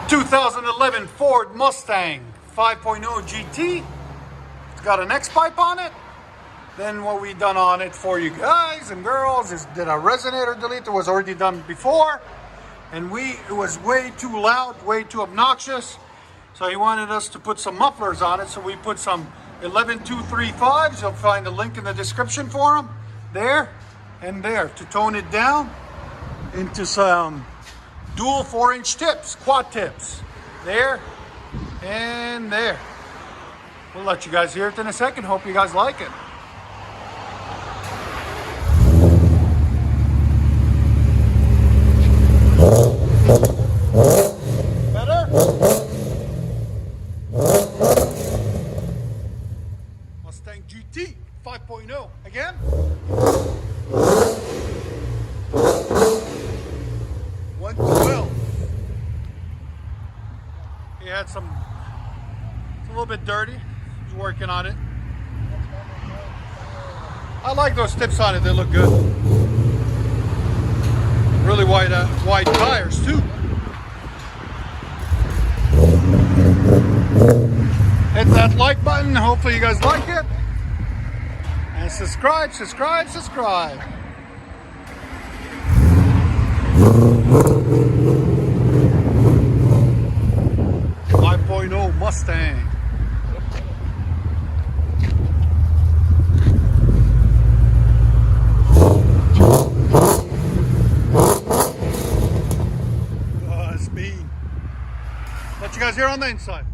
2011 Ford Mustang 5.0 GT. It's got an X pipe on it. Then what we done on it for you guys and girls is did a resonator delete that was already done before, and it was way too loud, way too obnoxious. So he wanted us to put some mufflers on it, so we put some 11235s. You'll find a link in the description for them, there and there, to tone it down into some dual 4-inch tips, quad tips, there and there. We'll let you guys hear it in a second. Hope you guys like it. Better? Mustang GT 5.0 again. 112. He had it's a little bit dirty. He's working on it. I like those tips on it. They look good. Really wide tires too. Hit that like button. Hopefully you guys like it. And subscribe. 5.0 Mustang. Oh, it's mean. Let you guys hear on the inside.